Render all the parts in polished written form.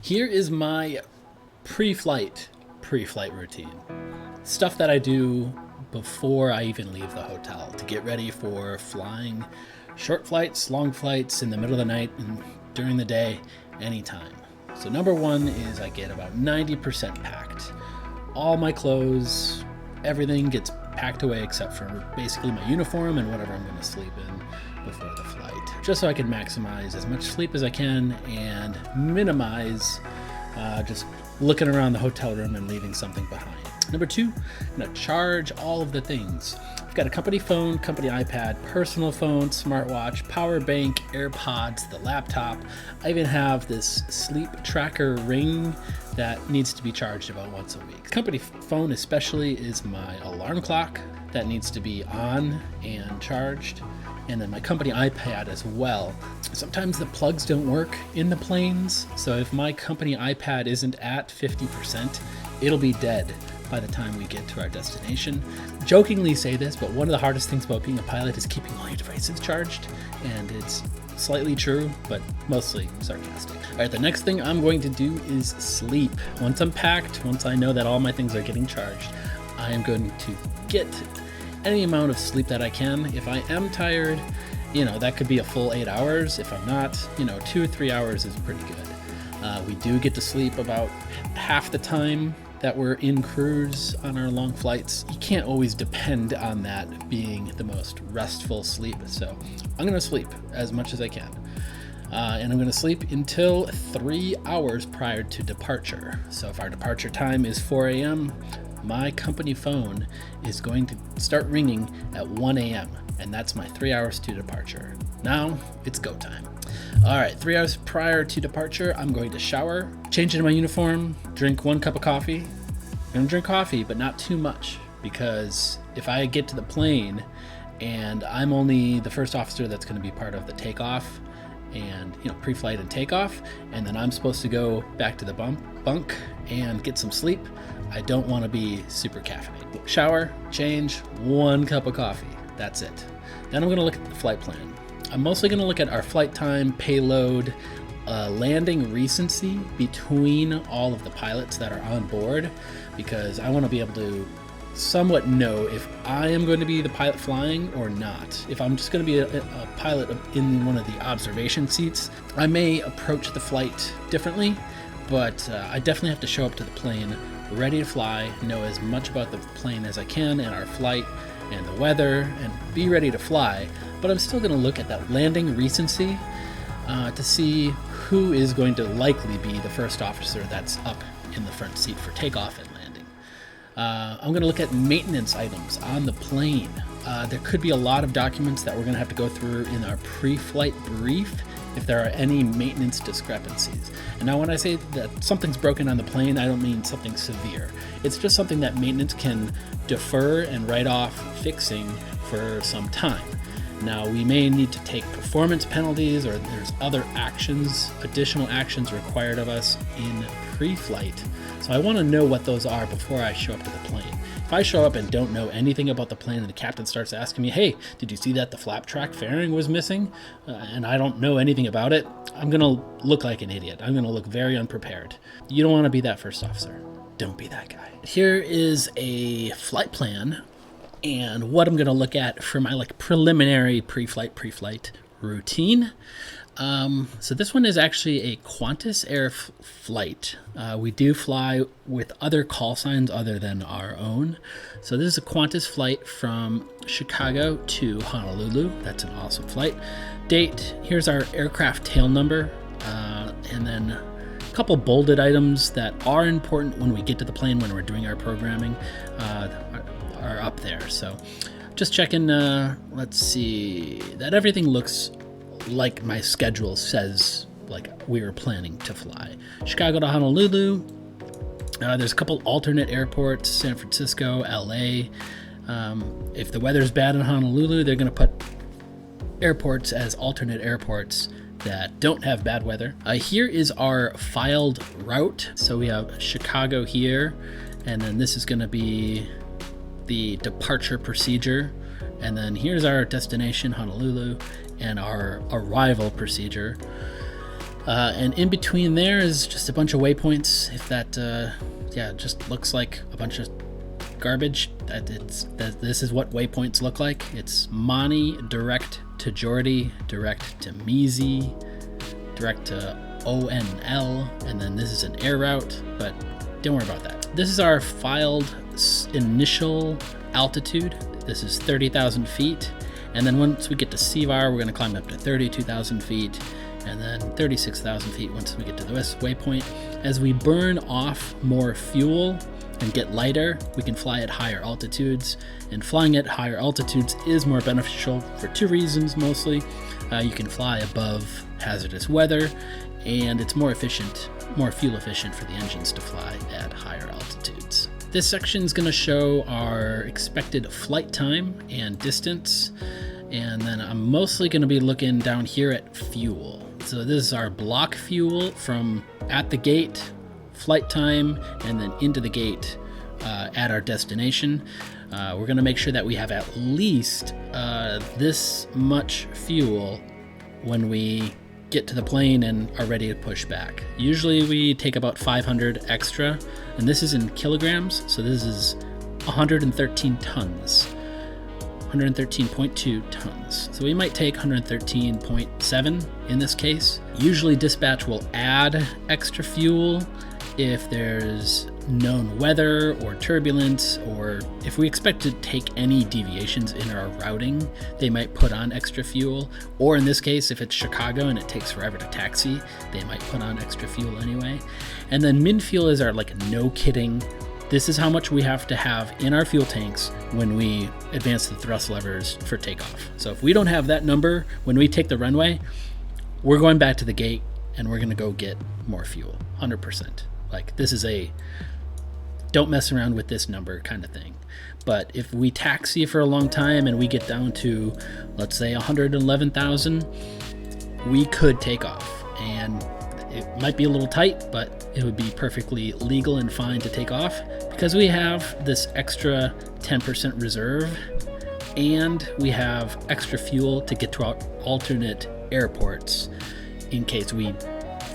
Here is my pre-flight routine. Stuff that I do before I even leave the hotel to get ready for flying short flights, long flights, in the middle of the night, and during the day, anytime. So number one is I get about 90% packed. All my clothes, everything gets packed away except for basically my uniform and whatever I'm going to sleep in before the flight, just so I can maximize as much sleep as I can and minimize just looking around the hotel room and leaving something behind. Number two, I'm going to charge all of the things. I've got a company phone, company iPad, personal phone, smartwatch, power bank, AirPods, the laptop. I even have this sleep tracker ring that needs to be charged about once a week. Company phone especially is my alarm clock that needs to be on and charged. And then my company iPad as well. Sometimes the plugs don't work in the planes, so if my company iPad isn't at 50%, it'll be dead by the time we get to our destination. Jokingly say this, but one of the hardest things about being a pilot is keeping all your devices charged, and it's slightly true, but mostly sarcastic. All right, the next thing I'm going to do is sleep. Once I'm packed, once I know that all my things are getting charged, I am going to get any amount of sleep that I can. If I am tired, that could be a full 8 hours. If I'm not, 2 or 3 hours is pretty good. We do get to sleep about half the time that we're in cruise on our long flights. You can't always depend on that being the most restful sleep. So I'm going to sleep as much as I can. And I'm going to sleep until 3 hours prior to departure. So if our departure time is 4 a.m., my company phone is going to start ringing at 1 a.m. and that's my 3 hours to departure. Now it's go time. All right, 3 hours prior to departure, I'm going to shower, change into my uniform, drink 1 cup of coffee. I'm going to drink coffee, but not too much, because if I get to the plane and I'm only the first officer that's going to be part of the takeoff and pre-flight and takeoff, and then I'm supposed to go back to the bunk and get some sleep, I don't want to be super caffeinated. Shower, change, 1 cup of coffee. That's it. Then I'm going to look at the flight plan. I'm mostly going to look at our flight time, payload, landing recency between all of the pilots that are on board, because I want to be able to somewhat know if I am going to be the pilot flying or not. If I'm just going to be a pilot in one of the observation seats, I may approach the flight differently, but I definitely have to show up to the plane ready to fly, know as much about the plane as I can and our flight and the weather, and be ready to fly. But I'm still going to look at that landing recency to see who is going to likely be the first officer that's up in the front seat for takeoff and landing. I'm going to look at maintenance items on the plane. There could be a lot of documents that we're going to have to go through in our pre-flight brief if there are any maintenance discrepancies. And now when I say that something's broken on the plane, I don't mean something severe. It's just something that maintenance can defer and write off fixing for some time. Now, we may need to take performance penalties, or there's other actions, additional actions required of us in pre-flight. So I want to know what those are before I show up to the plane. If I show up and don't know anything about the plane and the captain starts asking me, hey, did you see that the flap track fairing was missing? And I don't know anything about it, I'm going to look like an idiot. I'm going to look very unprepared. You don't want to be that first officer. Don't be that guy. Here is a flight plan and what I'm going to look at for my preliminary pre-flight routine. So this one is actually a Qantas Air flight. We do fly with other call signs other than our own. So this is a Qantas flight from Chicago to Honolulu. That's an awesome flight. Date, here's our aircraft tail number, and then a couple bolded items that are important when we get to the plane when we're doing our programming are up there. So just checking, let's see, that everything looks like my schedule says, like we were planning to fly. Chicago to Honolulu. There's a couple alternate airports, San Francisco, LA. If the weather's bad in Honolulu, they're going to put airports as alternate airports that don't have bad weather. Here is our filed route. So we have Chicago here, and then this is going to be the departure procedure. And then here's our destination, Honolulu, and our arrival procedure. And in between there is just a bunch of waypoints. If that, just looks like a bunch of garbage, this is what waypoints look like. It's Mani, direct to Geordie, direct to Measy, direct to ONL, and then this is an air route, but don't worry about that. This is our filed initial altitude. This is 30,000 feet. And then once we get to CVAR, we're going to climb up to 32,000 feet and then 36,000 feet once we get to the west waypoint. As we burn off more fuel and get lighter, we can fly at higher altitudes. And flying at higher altitudes is more beneficial for two reasons mostly. You can fly above hazardous weather, and it's more efficient, more fuel efficient for the engines to fly at higher altitudes. This section is going to show our expected flight time and distance, and then I'm mostly going to be looking down here at fuel. So this is our block fuel from at the gate, flight time, and then into the gate at our destination. We're going to make sure that we have at least this much fuel when we get to the plane and are ready to push back. Usually we take about 500 extra, and this is in kilograms, so this is 113 tons, 113.2 tons. So we might take 113.7 in this case. Usually dispatch will add extra fuel if there's known weather or turbulence, or if we expect to take any deviations in our routing, they might put on extra fuel. Or in this case, if it's Chicago and it takes forever to taxi, they might put on extra fuel anyway. And then min fuel is our no kidding, this is how much we have to have in our fuel tanks when we advance the thrust levers for takeoff. So if we don't have that number when we take the runway, we're going back to the gate and we're gonna go get more fuel, 100%. This is a don't mess around with this number kind of thing. But if we taxi for a long time and we get down to, let's say 111,000, we could take off. And it might be a little tight, but it would be perfectly legal and fine to take off because we have this extra 10% reserve and we have extra fuel to get to our alternate airports in case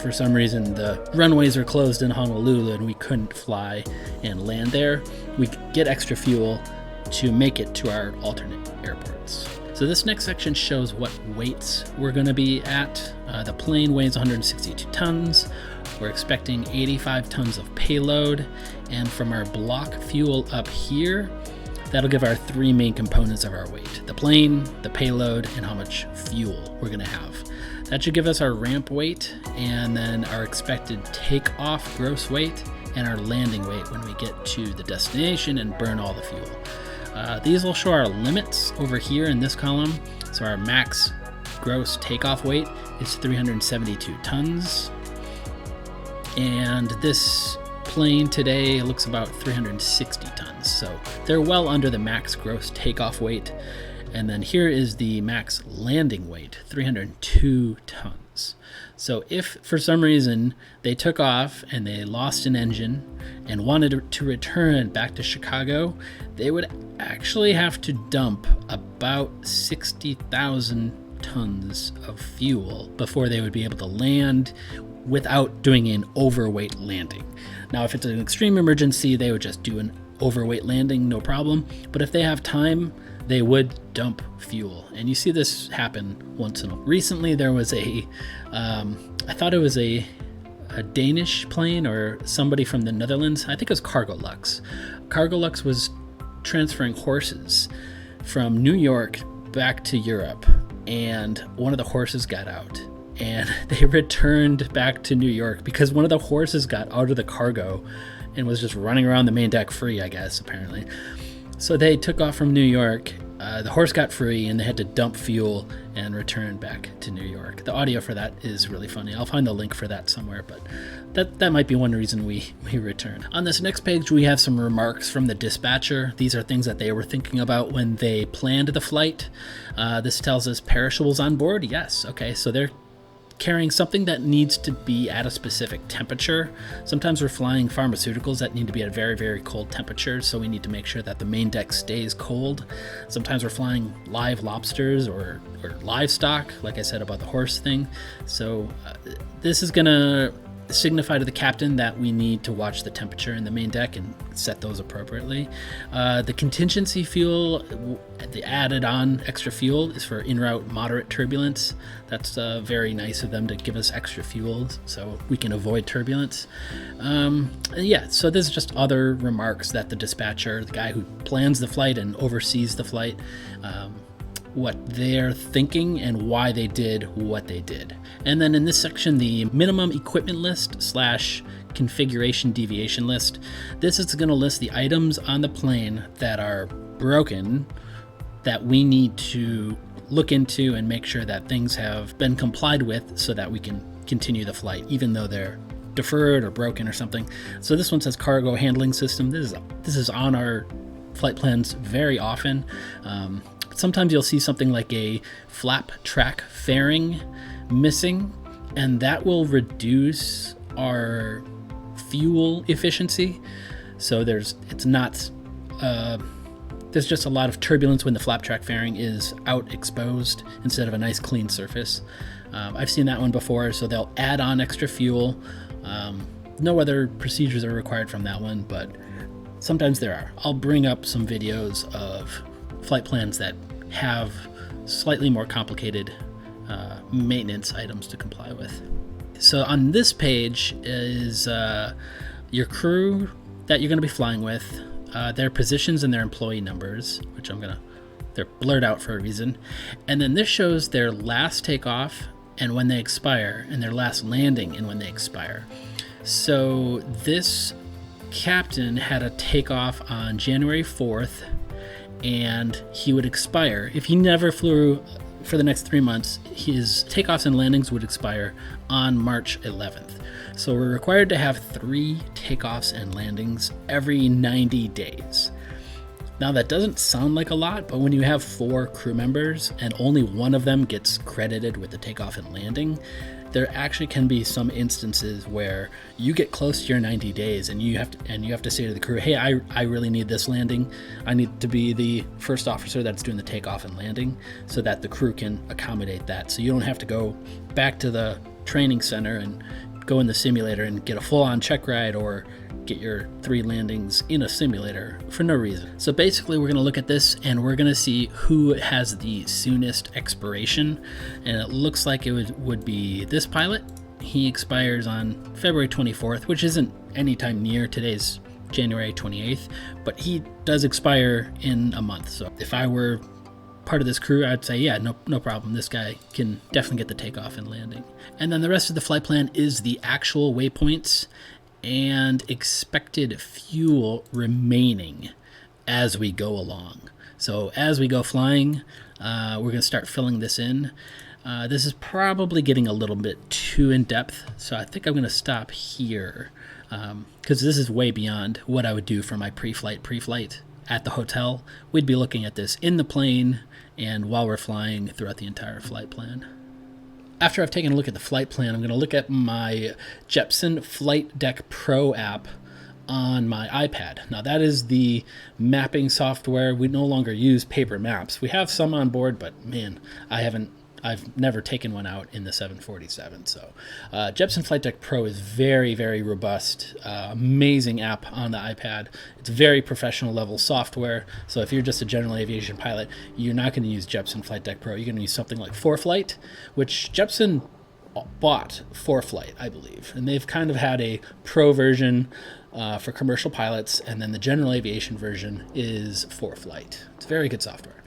for some reason the runways are closed in Honolulu and we couldn't fly and land there. We get extra fuel to make it to our alternate airports. So this next section shows what weights we're going to be at. The plane weighs 162 tons. We're expecting 85 tons of payload, and from our block fuel up here, that'll give our three main components of our weight: the plane, the payload, and how much fuel we're going to have. That should give us our ramp weight, and then our expected takeoff gross weight, and our landing weight when we get to the destination and burn all the fuel. These will show our limits over here in this column. So our max gross takeoff weight is 372 tons. And this plane today looks about 360 tons. So they're well under the max gross takeoff weight. And then here is the max landing weight, 302 tons. So if for some reason they took off and they lost an engine and wanted to return back to Chicago, they would actually have to dump about 60,000 tons of fuel before they would be able to land without doing an overweight landing. Now, if it's an extreme emergency, they would just do an overweight landing, no problem. But if they have time, they would dump fuel. And you see this happen once in a while. Recently, there was I thought it was a Danish plane or somebody from the Netherlands. I think it was Cargolux. Cargolux was transferring horses from New York back to Europe, and one of the horses got out. And they returned back to New York because one of the horses got out of the cargo and was just running around the main deck free, I guess, apparently. So they took off from New York, the horse got free, and they had to dump fuel and return back to New York. The audio for that is really funny. I'll find the link for that somewhere, but that might be one reason we return. On this next page, we have some remarks from the dispatcher. These are things that they were thinking about when they planned the flight. This tells us perishables on board. Yes, okay, so they're carrying something that needs to be at a specific temperature. Sometimes we're flying pharmaceuticals that need to be at a very, very cold temperature, so we need to make sure that the main deck stays cold. Sometimes we're flying live lobsters or livestock, like I said about the horse thing. So this is going to signify to the captain that we need to watch the temperature in the main deck and set those appropriately. The contingency fuel, the added on extra fuel, is for en route moderate turbulence. That's very nice of them to give us extra fuel so we can avoid turbulence. So this is just other remarks that the dispatcher, the guy who plans the flight and oversees the flight, what they're thinking and why they did what they did. And then in this section, the minimum equipment list / configuration deviation list. This is going to list the items on the plane that are broken that we need to look into and make sure that things have been complied with so that we can continue the flight, even though they're deferred or broken or something. So this one says cargo handling system. This is on our flight plans very often. Sometimes you'll see something like a flap track fairing missing, and that will reduce our fuel efficiency. So there's just a lot of turbulence when the flap track fairing is out exposed instead of a nice clean surface. I've seen that one before, so they'll add on extra fuel. No other procedures are required from that one, but sometimes there are. I'll bring up some videos of flight plans that have slightly more complicated maintenance items to comply with. So on this page is your crew that you're going to be flying with, their positions and their employee numbers, which they're blurred out for a reason. And then this shows their last takeoff and when they expire, and their last landing and when they expire. So this captain had a takeoff on January 4th, and he would expire. If he never flew for the next 3 months, his takeoffs and landings would expire on March 11th. So we're required to have 3 takeoffs and landings every 90 days. Now that doesn't sound like a lot, but when you have 4 crew members and only one of them gets credited with the takeoff and landing, there actually can be some instances where you get close to your 90 days and you have to say to the crew, hey, I really need this landing. I need to be the first officer that's doing the takeoff and landing, so that the crew can accommodate that. So you don't have to go back to the training center and go in the simulator and get a full-on check ride or get your 3 landings in a simulator for no reason. So basically we're going to look at this and we're going to see who has the soonest expiration, and it looks like it would be this pilot. He expires on February 24th, which isn't anytime near today's January 28th, but he does expire in a month. So if I were part of this crew, I'd say, yeah, no problem. This guy can definitely get the takeoff and landing. And then the rest of the flight plan is the actual waypoints and expected fuel remaining as we go along. So as we go flying, we're going to start filling this in. This is probably getting a little bit too in depth, so I think I'm going to stop here because this is way beyond what I would do for my pre-flight at the hotel. We'd be looking at this in the plane and while we're flying throughout the entire flight plan. After I've taken a look at the flight plan, I'm going to look at my Jeppesen Flight Deck Pro app on my iPad. Now that is the mapping software. We no longer use paper maps. We have some on board, but man, I've never taken one out in the 747. So Jeppesen Flight Deck Pro is very, very robust, amazing app on the iPad. It's very professional level software. So if you're just a general aviation pilot, you're not going to use Jeppesen Flight Deck Pro. You're going to use something like ForeFlight, which Jeppesen bought ForeFlight, I believe. And they've kind of had a pro version for commercial pilots, and then the general aviation version is ForeFlight. It's very good software.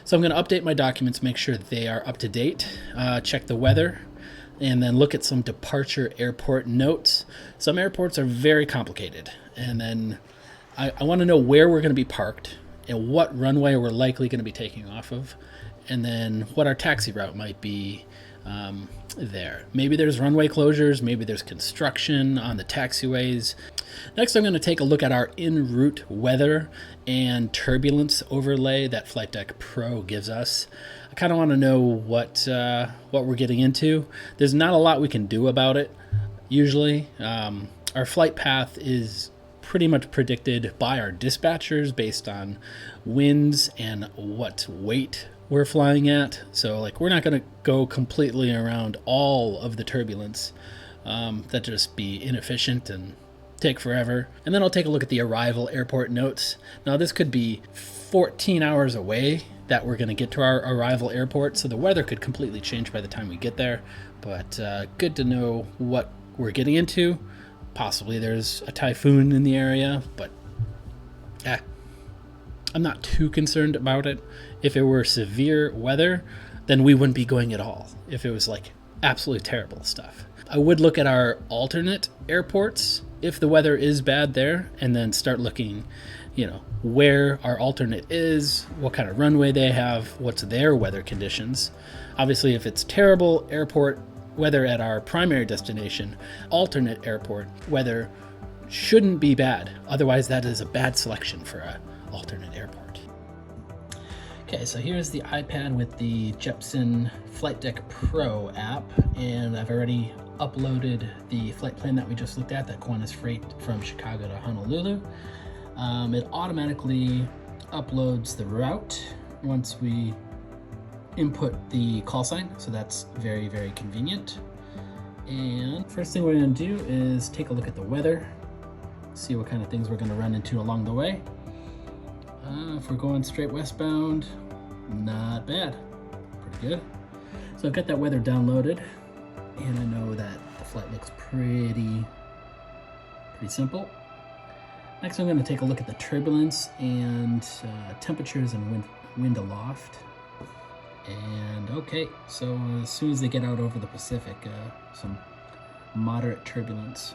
So I'm going to update my documents, make sure they are up to date, check the weather, and then look at some departure airport notes. Some airports are very complicated, and then I want to know where we're going to be parked and what runway we're likely going to be taking off of, and then what our taxi route might be there. Maybe there's runway closures, maybe there's construction on the taxiways. Next, I'm going to take a look at our en route weather and turbulence overlay that Flight Deck Pro gives us. I kind of want to know what we're getting into. There's not a lot we can do about it. Usually, our flight path is pretty much predicted by our dispatchers based on winds and what weight we're flying at. So like, we're not going to go completely around all of the turbulence. That'd just be inefficient and take forever. And then I'll take a look at the arrival airport notes. Now this could be 14 hours away that we're going to get to our arrival airport, so the weather could completely change by the time we get there. But good to know what we're getting into. Possibly there's a typhoon in the area, but I'm not too concerned about it. If it were severe weather, then we wouldn't be going at all. If it was like absolutely terrible stuff, I would look at our alternate airports if the weather is bad there, and then start looking, where our alternate is, what kind of runway they have, what's their weather conditions. Obviously, if it's terrible airport weather at our primary destination, alternate airport weather shouldn't be bad. Otherwise, that is a bad selection for an alternate airport. Okay, so here's the iPad with the Jeppesen Flight Deck Pro app, and I've already uploaded the flight plan that we just looked at, that Qantas freight from Chicago to Honolulu. It automatically uploads the route once we input the call sign, so that's very, very convenient. And first thing we're going to do is take a look at the weather, see what kind of things we're going to run into along the way. If we're going straight westbound, not bad, pretty good. So I've got that weather downloaded, and I know that the flight looks pretty simple. Next, I'm going to take a look at the turbulence and temperatures and wind aloft. And okay, so as soon as they get out over the Pacific, some moderate turbulence.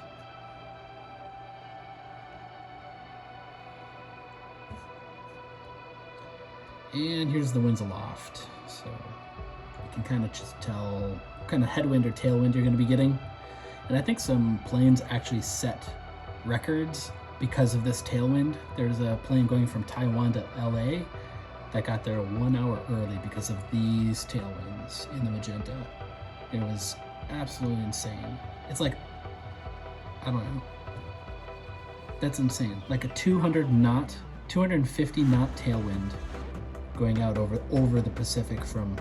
And here's the winds aloft. So you can kind of just tell what kind of headwind or tailwind you're going to be getting. And I think some planes actually set records because of this tailwind. There's a plane going from Taiwan to LA that got there 1 hour early because of these tailwinds in the magenta. It was absolutely insane. It's like, I don't know. That's insane. Like a 250 knot tailwind going out over the Pacific from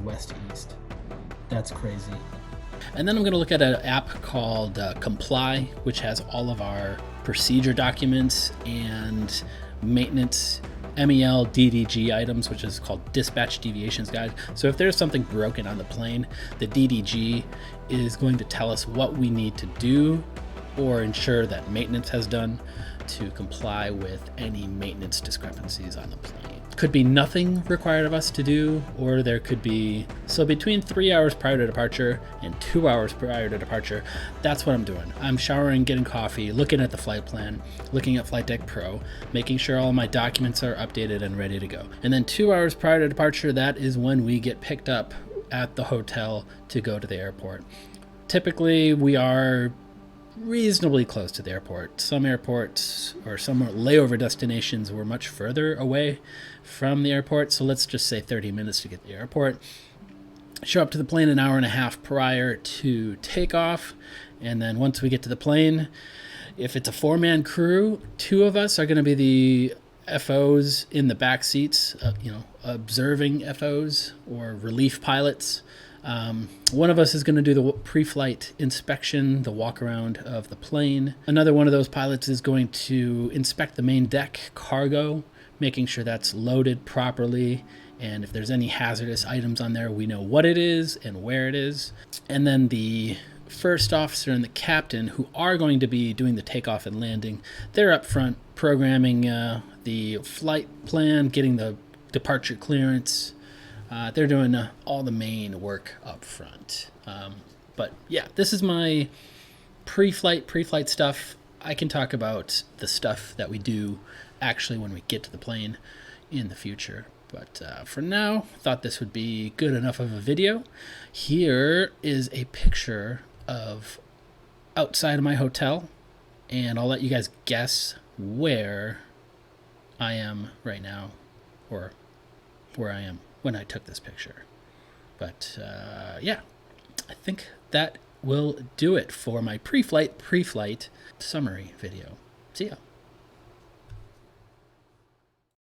west to east. That's crazy. And then I'm going to look at an app called Comply, which has all of our procedure documents and maintenance MEL DDG items, which is called Dispatch Deviations Guide. So if there's something broken on the plane, the DDG is going to tell us what we need to do or ensure that maintenance has done to comply with any maintenance discrepancies on the plane. Could be nothing required of us to do, or there could be, so between 3 hours prior to departure and 2 hours prior to departure, that's what I'm doing. I'm showering, getting coffee, looking at the flight plan, looking at Flight Deck Pro, making sure all my documents are updated and ready to go. And then 2 hours prior to departure, that is when we get picked up at the hotel to go to the airport. Typically, we are reasonably close to the airport. Some airports or some layover destinations were much further away from the airport, so let's just say 30 minutes to get to the airport. Show up to the plane an hour and a half prior to takeoff, and then once we get to the plane, if it's a 4-man crew, 2 of us are going to be the FOs in the back seats, observing FOs or relief pilots. One of us is going to do the pre-flight inspection, the walk around of the plane. Another one of those pilots is going to inspect the main deck cargo, making sure that's loaded properly. And if there's any hazardous items on there, we know what it is and where it is. And then the first officer and the captain, who are going to be doing the takeoff and landing, they're up front programming the flight plan, getting the departure clearance. They're doing all the main work up front. But yeah, this is my pre-flight stuff. I can talk about the stuff that we do actually when we get to the plane in the future. But for now, thought this would be good enough of a video. Here is a picture of outside of my hotel, and I'll let you guys guess where I am right now, or where I am when I took this picture. But yeah, I think that will do it for my pre-flight summary video. See ya.